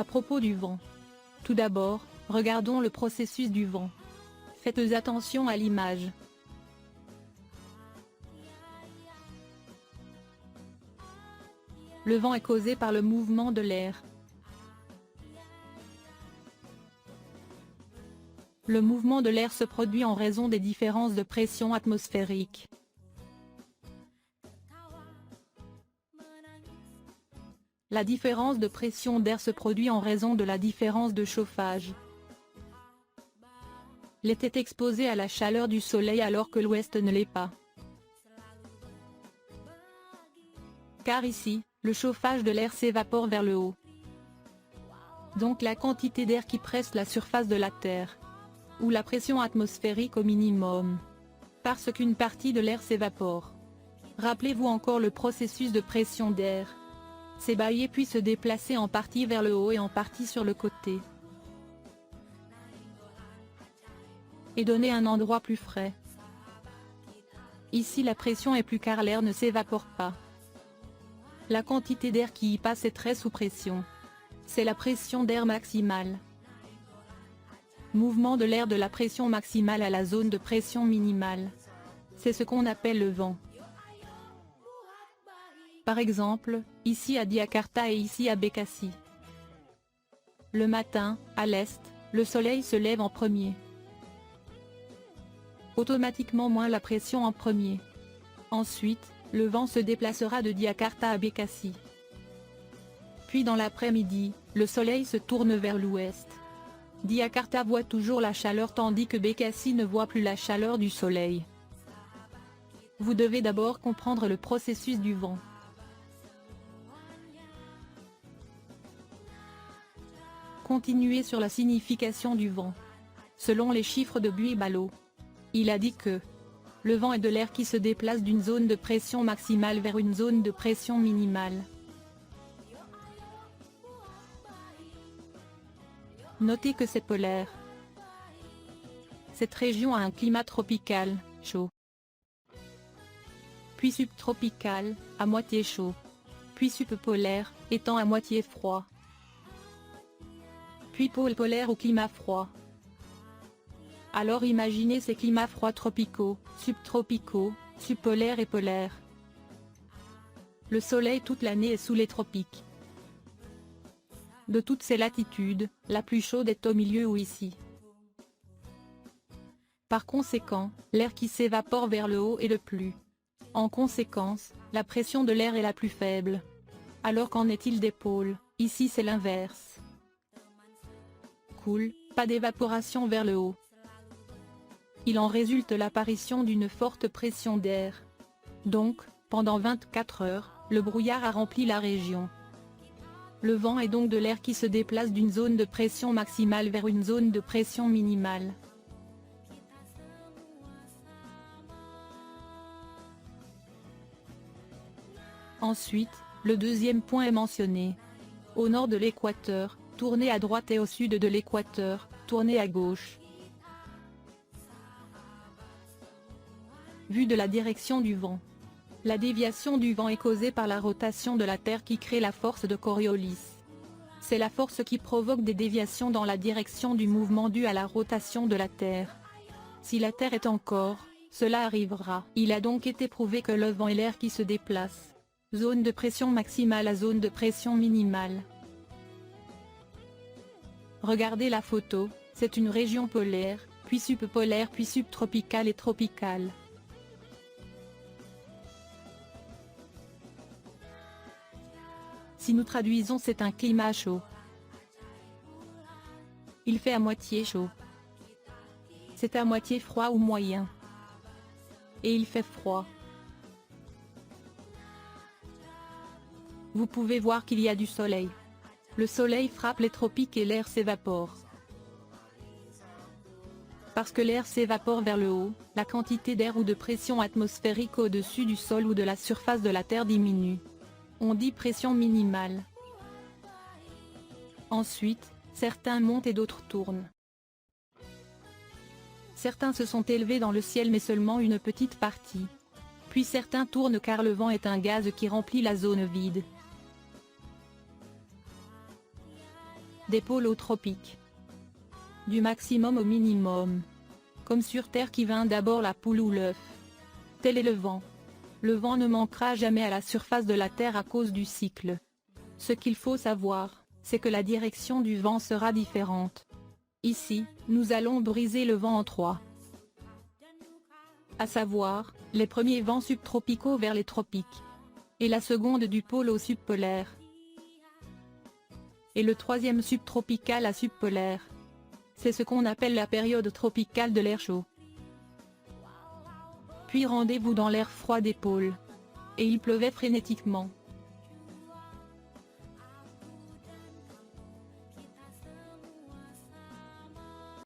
À propos du vent. Tout d'abord, regardons le processus du vent. Faites attention à l'image. Le vent est causé par le mouvement de l'air. Le mouvement de l'air se produit en raison des différences de pression atmosphérique. La différence de pression d'air se produit en raison de la différence de chauffage. L'Est est exposé à la chaleur du soleil alors que l'Ouest ne l'est pas. Car ici, le chauffage de l'air s'évapore vers le haut. Donc la quantité d'air qui presse la surface de la Terre, ou la pression atmosphérique au minimum, parce qu'une partie de l'air s'évapore. Rappelez-vous encore le processus de pression d'air. S'ébailler puis se déplacer en partie vers le haut et en partie sur le côté. Et donner un endroit plus frais. Ici la pression est plus car l'air ne s'évapore pas. La quantité d'air qui y passe est très sous pression. C'est la pression d'air maximale. Mouvement de l'air de la pression maximale à la zone de pression minimale. C'est ce qu'on appelle le vent. Par exemple, ici à Jakarta et ici à Bekasi. Le matin, à l'est, le soleil se lève en premier. Automatiquement moins la pression en premier. Ensuite, le vent se déplacera de Jakarta à Bekasi. Puis dans l'après-midi, le soleil se tourne vers l'ouest. Jakarta voit toujours la chaleur tandis que Bekasi ne voit plus la chaleur du soleil. Vous devez d'abord comprendre le processus du vent. Continuez sur la signification du vent. Selon les chiffres de Buibalo, il a dit que le vent est de l'air qui se déplace d'une zone de pression maximale vers une zone de pression minimale. Notez que c'est polaire. Cette région a un climat tropical, chaud. Puis subtropical, à moitié chaud. Puis subpolaire, étant à moitié froid. Puis pôle polaire au climat froid. Alors imaginez ces climats froids tropicaux, subtropicaux, subpolaires et polaires. Le soleil toute l'année est sous les tropiques. De toutes ces latitudes, la plus chaude est au milieu ou ici. Par conséquent, l'air qui s'évapore vers le haut est le plus. En conséquence, la pression de l'air est la plus faible. Alors qu'en est-il des pôles? Ici c'est l'inverse. Cool, pas d'évaporation vers le haut. Il en résulte l'apparition d'une forte pression d'air. Donc, pendant 24 heures, le brouillard a rempli la région. Le vent est donc de l'air qui se déplace d'une zone de pression maximale vers une zone de pression minimale. Ensuite, le deuxième point est mentionné. Au nord de l'équateur, tournez à droite et au sud de l'équateur, tournez à gauche. Vue de la direction du vent. La déviation du vent est causée par la rotation de la Terre qui crée la force de Coriolis. C'est la force qui provoque des déviations dans la direction du mouvement dû à la rotation de la Terre. Si la Terre est en corps, cela arrivera. Il a donc été prouvé que le vent est l'air qui se déplace. Zone de pression maximale à zone de pression minimale. Regardez la photo, c'est une région polaire, puis subpolaire puis subtropicale et tropicale. Si nous traduisons, c'est un climat chaud. Il fait à moitié chaud. C'est à moitié froid ou moyen. Et il fait froid. Vous pouvez voir qu'il y a du soleil. Le soleil frappe les tropiques et l'air s'évapore. Parce que l'air s'évapore vers le haut, la quantité d'air ou de pression atmosphérique au-dessus du sol ou de la surface de la Terre diminue. On dit pression minimale. Ensuite, certains montent et d'autres tournent. Certains se sont élevés dans le ciel mais seulement une petite partie. Puis certains tournent car le vent est un gaz qui remplit la zone vide. des pôles aux tropiques. Du maximum au minimum. Comme sur Terre qui vint d'abord la poule ou l'œuf. Tel est le vent. Le vent ne manquera jamais à la surface de la Terre à cause du cycle. Ce qu'il faut savoir, c'est que la direction du vent sera différente. Ici, nous allons briser le vent en trois. À savoir, les premiers vents subtropicaux vers les tropiques. Et la seconde du pôle au subpolaire. Et le troisième subtropical à subpolaire. C'est ce qu'on appelle la période tropicale de l'air chaud. Puis rendez-vous dans l'air froid des pôles. Et il pleuvait frénétiquement.